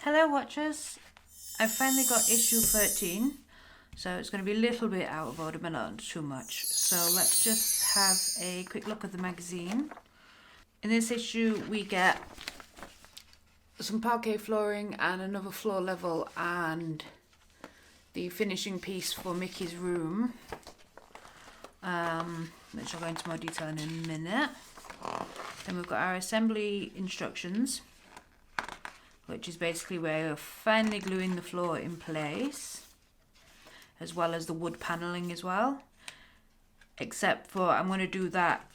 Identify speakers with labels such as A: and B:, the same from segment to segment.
A: Hello watchers, I finally got issue 13, so it's going to be a little bit out of order but not too much. So let's just have a quick look at the magazine. In this issue we get some parquet flooring and another floor level and the finishing piece for Mickey's room, which I'll go into more detail in a minute. Then we've got our assembly instructions, which is basically where you're finally gluing the floor in place, as well as the wood paneling as well. Except for I'm going to do that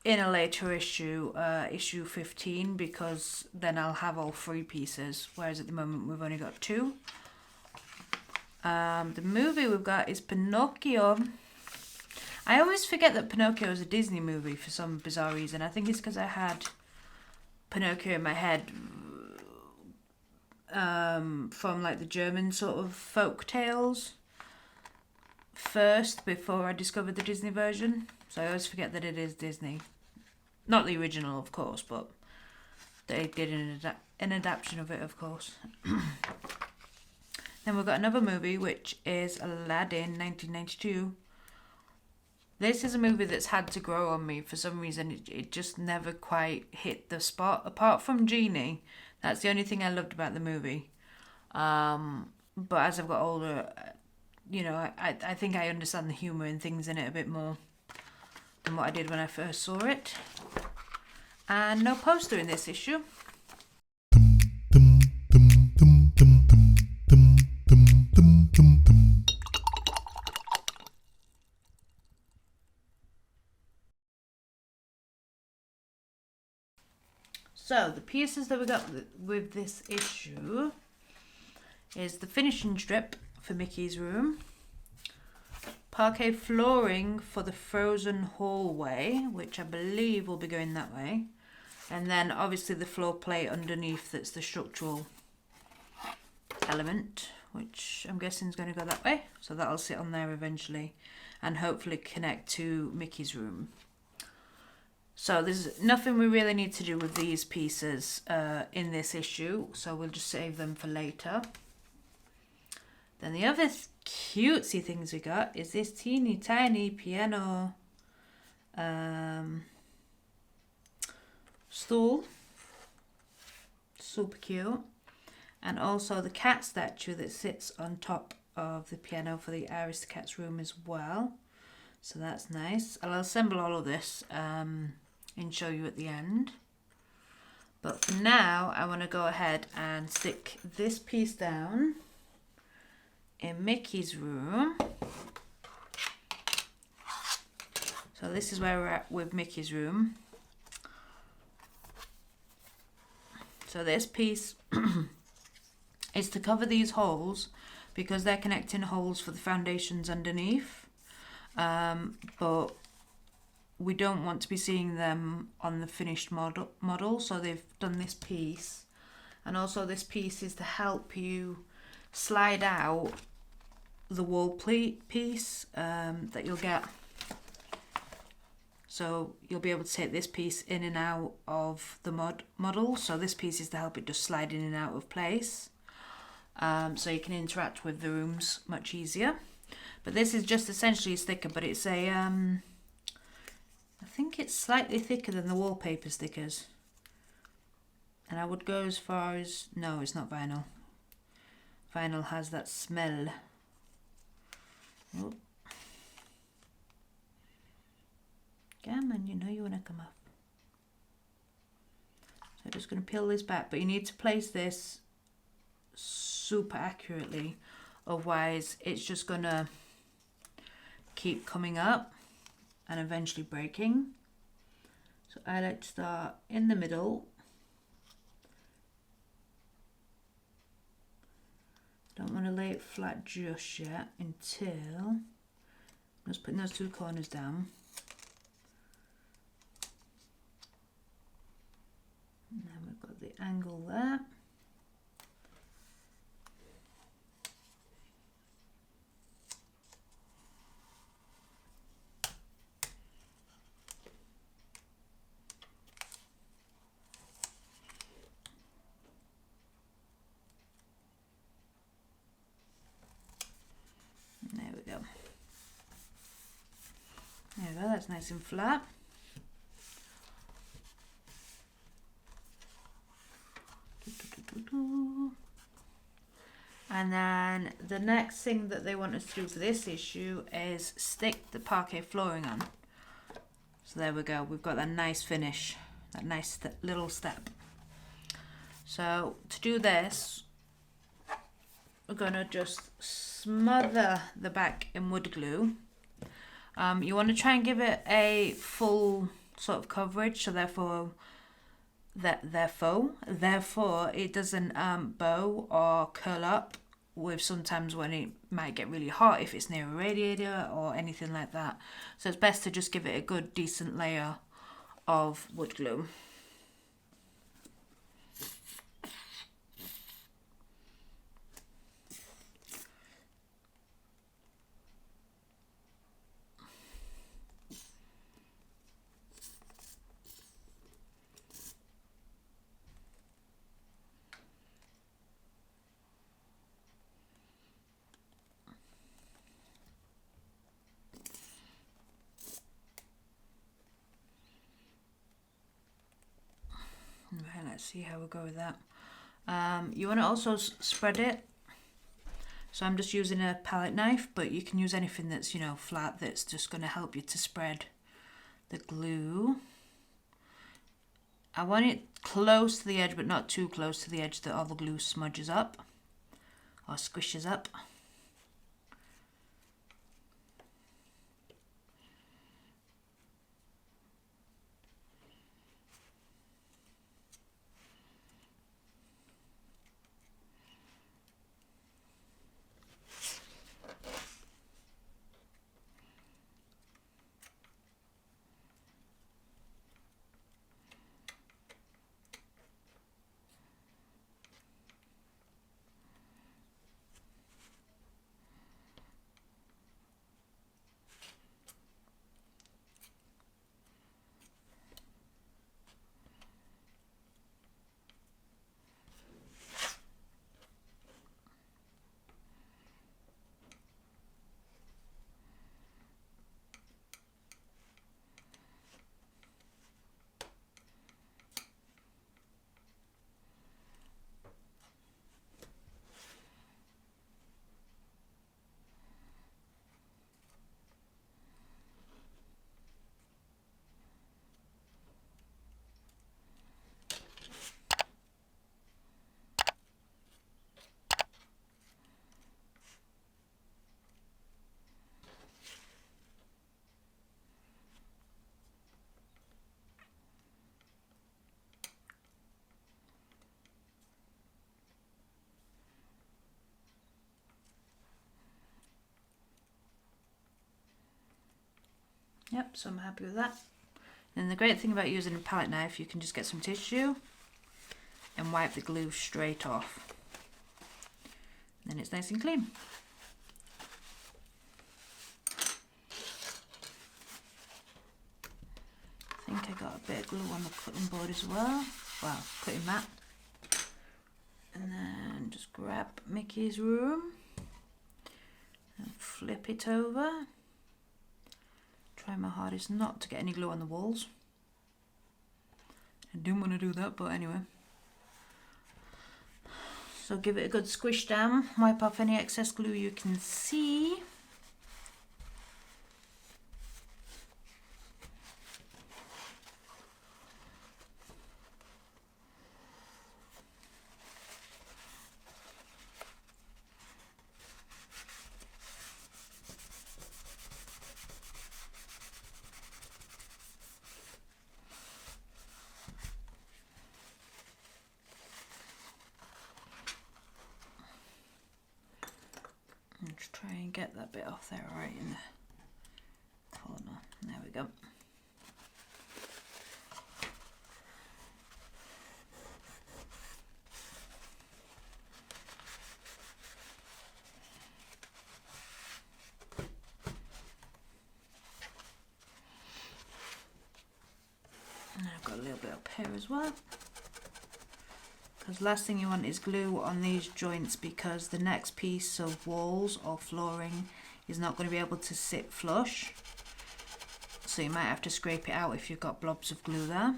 A: in a later issue, issue 15, because then I'll have all three pieces, whereas at the moment we've only got two. The movie we've got is Pinocchio. I always forget that Pinocchio is a Disney movie for some bizarre reason. I think it's because I had Pinocchio in my head from like the German sort of folk tales first before I discovered the Disney version. So I always forget that it is Disney. Not the original, of course, but they did an adaptation of it, of course. Then we've got another movie, which is Aladdin, 1992. This is a movie that's had to grow on me for some reason. It just never quite hit the spot. Apart from Genie, that's the only thing I loved about the movie. But as I've got older, you know, I think I understand the humour and things in it a bit more than what I did when I first saw it. And no poster in this issue. So the pieces that we got with this issue is the finishing strip for Mickey's room, parquet flooring for the frozen hallway, which I believe will be going that way, and then obviously the floor plate underneath that's the structural element, which I'm guessing is going to go that way, so that'll sit on there eventually and hopefully connect to Mickey's room. So there's nothing we really need to do with these pieces in this issue, so we'll just save them for later. Then the other cutesy things we got is this teeny tiny piano stool. Super cute. And also the cat statue that sits on top of the piano for the Aristocats room as well. So that's nice. I'll assemble all of this and show you at the end. But for now, I want to go ahead and stick this piece down in Mickey's room. So this is where we're at with Mickey's room. So this piece is to cover these holes because they're connecting holes for the foundations underneath. But we don't want to be seeing them on the finished model, so they've done this piece. And also this piece is to help you slide out the wall piece that you'll get. So you'll be able to take this piece in and out of the model. So this piece is to help it just slide in and out of place. So you can interact with the rooms much easier. But this is just essentially a sticker, but it's a I think it's slightly thicker than the wallpaper stickers. And I would go as far as, no, it's not vinyl. Vinyl has that smell. Oh. Come on, you know you want to come up. So I'm just going to peel this back, but you need to place this super accurately, otherwise it's just going to keep coming up and eventually breaking. So I like to start in the middle. Don't want to lay it flat just yet until I'm just putting those two corners down. And then we've got the angle there. we go, that's nice and flat. And then the next thing that they want us to do for this issue is stick the parquet flooring on. So there we go, we've got that nice finish, that nice little step. So to do this, we're going to just smother the back in wood glue. You want to try and give it a full sort of coverage, so therefore it doesn't bow or curl up with sometimes when it might get really hot if it's near a radiator or anything like that. So it's best to just give it a good decent layer of wood glue. Okay, let's see how we go with that. You want to also spread it. So I'm just using a palette knife, but you can use anything that's, you know, flat, that's just going to help you to spread the glue. I want it close to the edge, but not too close to the edge that all the glue smudges up or squishes up. Yep, so I'm happy with that. And the great thing about using a palette knife, you can just get some tissue and wipe the glue straight off. Then it's nice and clean. I think I got a bit of glue on the cutting board as well. Well, cutting mat. And then just grab Mickey's room and flip it over. Try my hardest not to get any glue on the walls. I didn't want to do that, but anyway. So give it a good squish down, wipe off any excess glue you can see. Just try and get that bit off there right in the corner. There we go. And I've got a little bit up here as well. Because last thing you want is glue on these joints, because the next piece of walls or flooring is not going to be able to sit flush. so you might have to scrape it out if you've got blobs of glue there.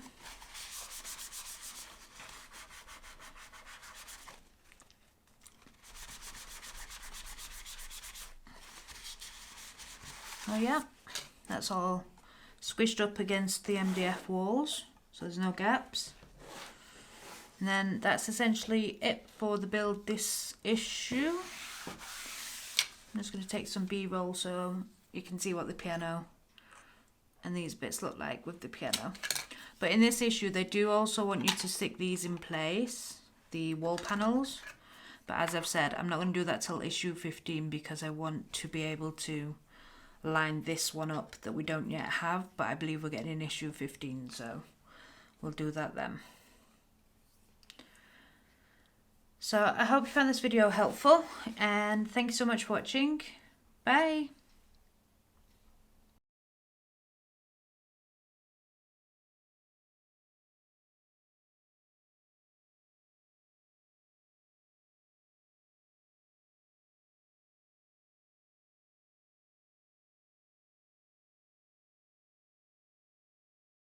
A: Oh yeah, that's all squished up against the MDF walls, so there's no gaps. And then that's essentially it for the build this issue. I'm just going to take some B-roll so you can see what the piano and these bits look like with the piano. But in this issue they do also want you to stick these in place, the wall panels. But as I've said, I'm not going to do that till issue 15 because I want to be able to line this one up that we don't yet have, but I believe we're getting in issue 15, so we'll do that then. So I hope you found this video helpful, and thank you so much for watching. Bye!